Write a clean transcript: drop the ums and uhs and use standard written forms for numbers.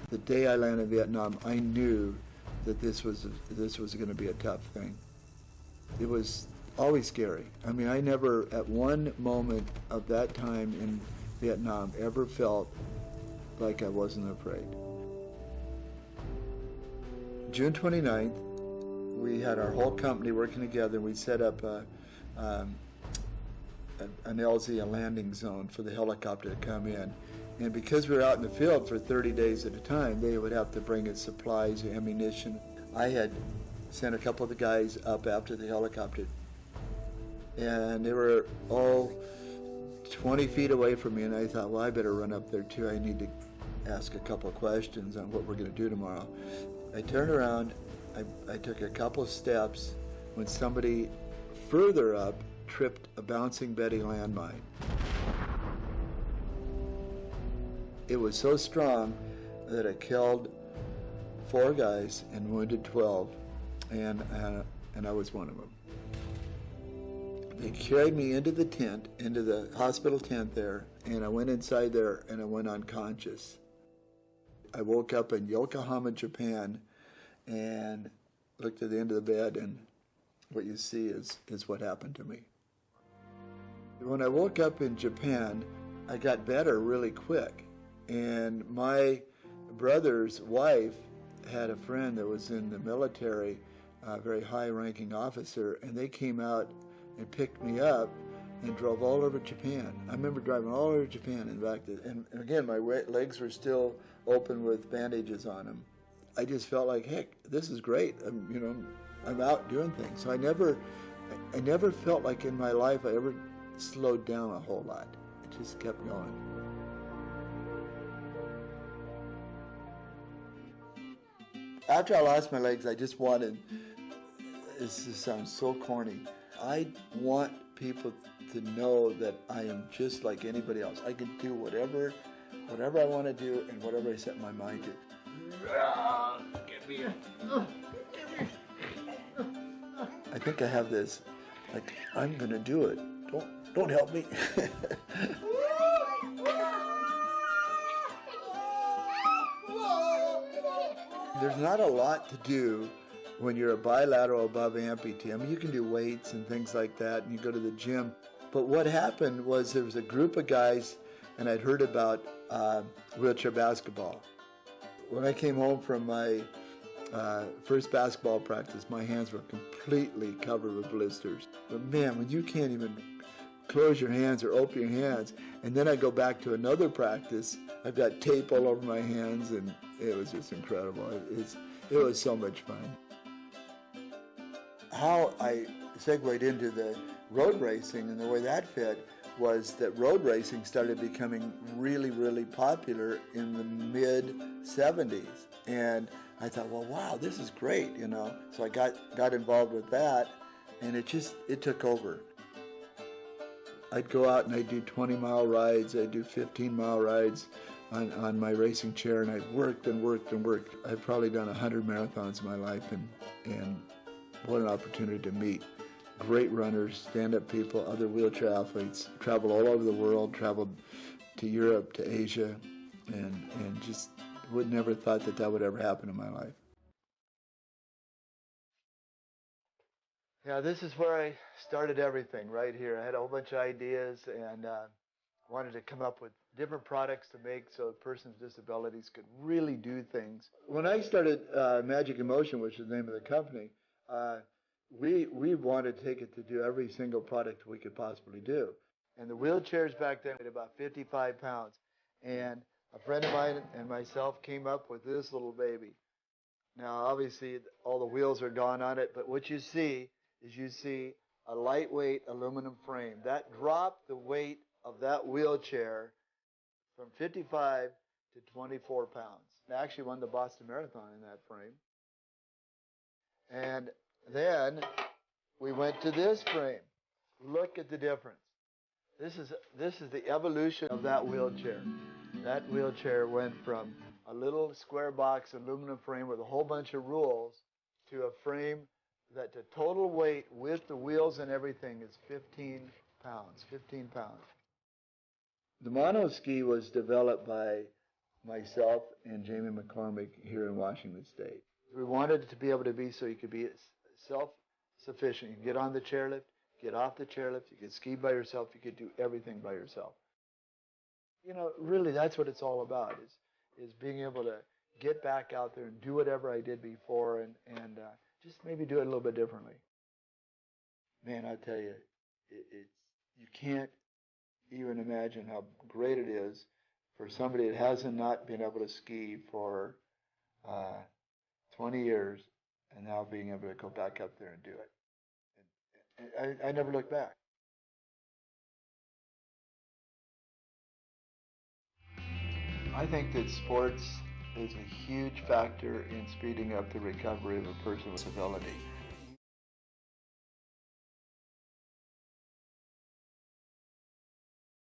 The day I landed in Vietnam, I knew that this was going to be a tough thing. It was always scary. I mean, I never, at one moment of that time in Vietnam, ever felt like I wasn't afraid. June 29th, we had our whole company working together. We set up an LZ, a landing zone for the helicopter to come in. And because we were out in the field for 30 days at a time, they would have to bring in supplies, ammunition. I had sent a couple of the guys up after the helicopter, and they were all 20 feet away from me, and I thought, well, I better run up there too. I need to ask a couple of questions on what we're going to do tomorrow. I turned around, I took a couple of steps when somebody further up tripped a bouncing Betty landmine. It was so strong that it killed 4 guys and wounded 12, and I was one of them. They carried me into the tent, into the hospital tent there, and I went inside there and I went unconscious. I woke up in Yokohama, Japan, and looked at the end of the bed, and what you see is what happened to me. When I woke up in Japan, I got better really quick. And my brother's wife had a friend that was in the military, a very high-ranking officer, and they came out and picked me up and drove all over Japan. I remember driving all over Japan, in fact, and again, my legs were still open with bandages on them. I just felt like, heck, this is great. I'm out doing things. So I never felt like in my life I ever slowed down a whole lot. It just kept going. After I lost my legs, I just wanted, this sounds so corny, I want people to know that I am just like anybody else. I can do whatever I want to do and whatever I set my mind to. Get me I think I have this, like, I'm going to do it. Don't help me. There's not a lot to do when you're a bilateral above amputee. I mean, you can do weights and things like that, and you go to the gym. But what happened was there was a group of guys, and I'd heard about wheelchair basketball. When I came home from my first basketball practice, my hands were completely covered with blisters. But man, when you can't even close your hands or open your hands, and then I go back to another practice, I've got tape all over my hands, and it was just incredible. It was so much fun. How I segued into the road racing and the way that fit was that road racing started becoming really, really popular in the mid-'70s. And I thought, well, wow, this is great, So I got involved with that, and it took over. I'd go out and I'd do 20-mile rides, I'd do 15-mile rides on my racing chair, and I'd worked and worked and worked. I've probably done 100 marathons in my life, and what an opportunity to meet great runners, stand-up people, other wheelchair athletes, traveled all over the world, traveled to Europe, to Asia, and just would never thought that would ever happen in my life. Yeah, this is where I started everything, right here. I had a whole bunch of ideas and wanted to come up with different products to make so persons with disabilities could really do things. When I started Magic Emotion, which is the name of the company, we wanted to take it to do every single product we could possibly do. And the wheelchairs back then weighed about 55 pounds. And a friend of mine and myself came up with this little baby. Now, obviously, all the wheels are gone on it, but what you see is a lightweight aluminum frame. That dropped the weight of that wheelchair from 55 to 24 pounds. I actually won the Boston Marathon in that frame. And then we went to this frame. Look at the difference. This is the evolution of that wheelchair. That wheelchair went from a little square box aluminum frame with a whole bunch of rules to a frame that the total weight with the wheels and everything is 15 pounds. 15 pounds. The monoski was developed by myself and Jamie McCormick here in Washington State. We wanted it to be able to be so you could be self-sufficient. You could get on the chairlift, get off the chairlift, you could ski by yourself, you could do everything by yourself. You know, really that's what it's all about, is being able to get back out there and do whatever I did before and just maybe do it a little bit differently. Man, I tell you, you can't even imagine how great it is for somebody that hasn't not been able to ski for 20 years and now being able to go back up there and do it. And I never look back. I think that sports is a huge factor in speeding up the recovery of a person with disability.